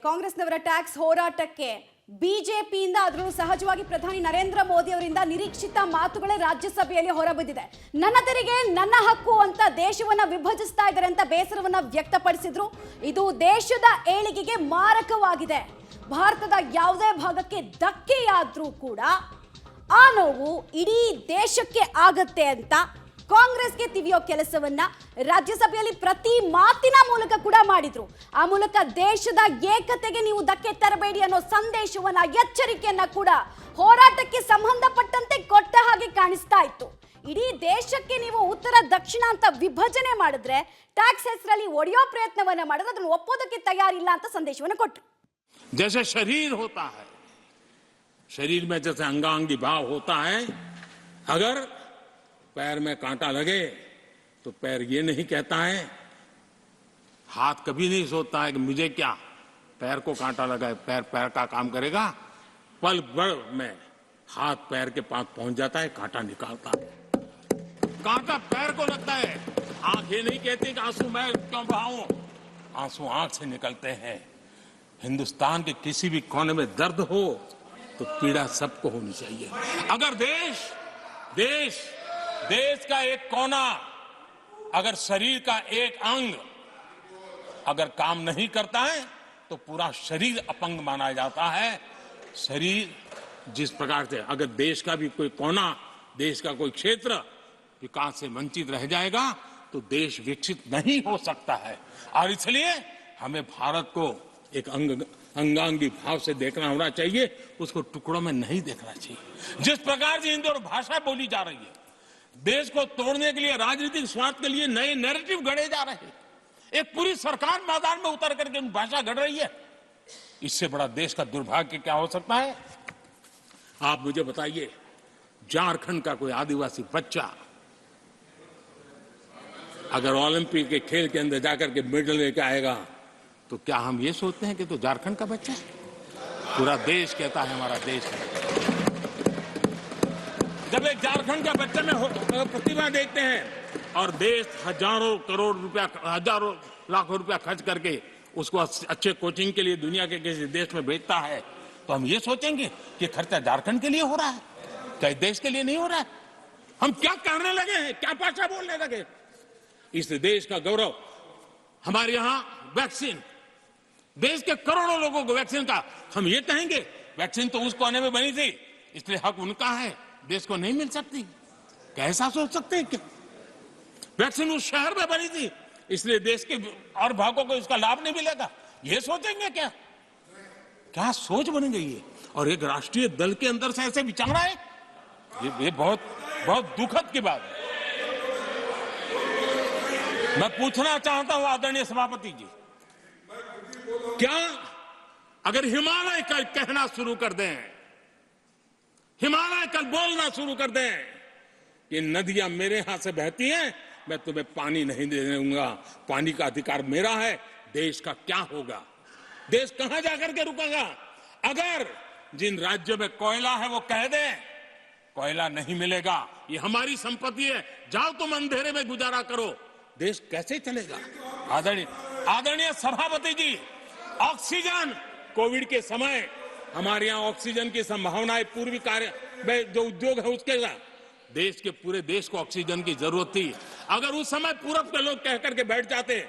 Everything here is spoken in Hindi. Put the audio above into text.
ಕಾಂಗ್ರೆಸ್ನವರ ಟ್ಯಾಕ್ಸ್ ಹೋರಾಟಕ್ಕೆ ಬಿಜೆಪಿಯಿಂದ ಅದರಲ್ಲೂ ಸಹಜವಾಗಿ ಪ್ರಧಾನಿ ನರೇಂದ್ರ ಮೋದಿ ಅವರಿಂದ ನಿರೀಕ್ಷಿತ ಮಾತುಗಳೇ ರಾಜ್ಯಸಭೆಯಲ್ಲಿ ಹೊರಬಿದ್ದಿದೆ. ನನ್ನ ತೆರಿಗೆ ನನ್ನ ಹಕ್ಕು ಅಂತ ದೇಶವನ್ನ ವಿಭಜಿಸ್ತಾ ಇದ್ದಾರೆ ಅಂತ ಬೇಸರವನ್ನ ವ್ಯಕ್ತಪಡಿಸಿದ್ರು. ಇದು ದೇಶದ ಏಳಿಗೆಗೆ ಮಾರಕವಾಗಿದೆ. ಭಾರತದ ಯಾವುದೇ ಭಾಗಕ್ಕೆ ಧಕ್ಕೆಯಾದ್ರೂ ಕೂಡ ಆ ನೋವು ಇಡೀ ದೇಶಕ್ಕೆ ಆಗತ್ತೆ ಅಂತ ಕಾಂಗ್ರೆಸ್ಗೆ ತಿವಿಯೋ ಕೆಲಸವನ್ನ ರಾಜ್ಯಸಭೆಯಲ್ಲಿ ಪ್ರತಿ ಮಾತಿನ ಮೂಲಕ ಕೂಡ ಮಾಡಿದ್ರು. ಆ ಮೂಲಕ ದೇಶದ ಏಕತೆಗೆ ನೀವು ಧಕ್ಕೆ ತರಬೇಡಿ ಅನ್ನೋ ಸಂದೇಶವನ್ನ, ಎಚ್ಚರಿಕೆಯನ್ನ ಕೂಡ ಹೋರಾಟಕ್ಕೆ ಸಂಬಂಧಪಟ್ಟಂತೆ ಕೊಟ್ಟ ಹಾಗೆ ಕಾಣಿಸ್ತಾ ಇತ್ತು. ಇಡೀ ದೇಶಕ್ಕೆ ನೀವು ಉತ್ತರ ದಕ್ಷಿಣ ಅಂತ ವಿಭಜನೆ ಮಾಡಿದ್ರೆ ಟ್ಯಾಕ್ಸ್ ಹೆಸರಲ್ಲಿ ಒಡೆಯೋ ಪ್ರಯತ್ನವನ್ನ ಮಾಡಿದ್ರೆ ಅದನ್ನು ಒಪ್ಪೋದಕ್ಕೆ ತಯಾರಿಲ್ಲ ಅಂತ ಸಂದೇಶವನ್ನ ಕೊಟ್ಟರು. जैसे शरीर होता है, शरीर में जैसे अंगांगी भाव होता है, अगर पैर में कांटा लगे तो पैर ये नहीं कहता है, हाथ कभी नहीं सोचता है कि मुझे क्या, पैर को कांटा लगा है, पैर पैर का काम करेगा, पल भर में हाथ पैर के पास पहुंच जाता है, कांटा निकालता है। कांटा पैर को लगता है, आंख ये नहीं कहती कि आंसू मैं क्यों बहाऊं, आंसू आंख से निकलते हैं। हिंदुस्तान के किसी भी कोने में दर्द हो तो पीड़ा सबको होनी चाहिए। अगर देश का एक कोना, अगर शरीर का एक अंग अगर काम नहीं करता है तो पूरा शरीर अपंग माना जाता है। शरीर जिस प्रकार से अगर देश का भी कोई कोना, देश का कोई क्षेत्र विकास से वंचित रह जाएगा तो देश विकसित नहीं हो सकता है। और इसलिए हमें भारत को एक अंगांगी भाव से देखना होना चाहिए, उसको टुकड़ों में नहीं देखना चाहिए। जिस प्रकार से हिंदी और भाषा बोली जा रही है, देश को तोड़ने के लिए, राजनीतिक स्वार्थ के लिए नए नैरेटिव गढ़े जा रहे हैं। एक पूरी सरकार मैदान में उतर करके भाषा गढ़ रही है। इससे बड़ा देश का दुर्भाग्य क्या हो सकता है? आप मुझे बताइए, झारखंड का कोई आदिवासी बच्चा अगर ओलंपिक के खेल के अंदर जाकर के मेडल लेकर आएगा तो क्या हम ये सोचते हैं कि तो झारखंड का बच्चा है? पूरा देश कहता है हमारा देश है। जब एक झारखंड का बच्चे में प्रतिभा देखते हैं और देश हजारों करोड़ रुपया, हजारों लाखों रुपया खर्च करके उसको अच्छे कोचिंग के लिए दुनिया के किसी देश में भेजता है, तो हम ये सोचेंगे कि खर्चा झारखंड के लिए हो रहा है, क्या देश के लिए नहीं हो रहा है? हम क्या करने लगे हैं, क्या भाषा बोलने लगे? इस देश का गौरव, हमारे यहां वैक्सीन, देश के करोड़ों लोगों को वैक्सीन का, हम ये कहेंगे वैक्सीन तो उस कोने में बनी थी इसलिए हक उनका है, देश को नहीं मिल सकती? कैसा सोच सकते हैं? क्या वैक्सीन उस शहर में बनी थी इसलिए देश के और भागों को इसका लाभ नहीं मिलेगा? ये सोचेंगे क्या? क्या सोच बन गई है? और एक राष्ट्रीय दल के अंदर से ऐसे विचारना है, ये बहुत बहुत दुखद की बात है। मैं पूछना चाहता हूं आदरणीय सभापति जी, क्या अगर हिमालय कल कहना शुरू कर दें, हिमालय कल बोलना शुरू कर दें कि नदियां मेरे यहां से बहती हैं, मैं तुम्हें पानी नहीं देने दूंगा, पानी का अधिकार मेरा है, देश का क्या होगा? देश कहां जाकर के रुकेगा? अगर जिन राज्यों में कोयला है वो कह दे कोयला नहीं मिलेगा, ये हमारी संपत्ति है, जाओ तुम अंधेरे में गुजारा करो, देश कैसे चलेगा? आदरणीय सभापति जी, ऑक्सीजन, कोविड के समय हमारे यहां ऑक्सीजन की संभावनाएं पूर्वी कार्य में जो उद्योग है उसके साथ देश के पूरे देश को ऑक्सीजन की जरूरत थी। अगर उस समय पूरब के लोग कह करके बैठ जाते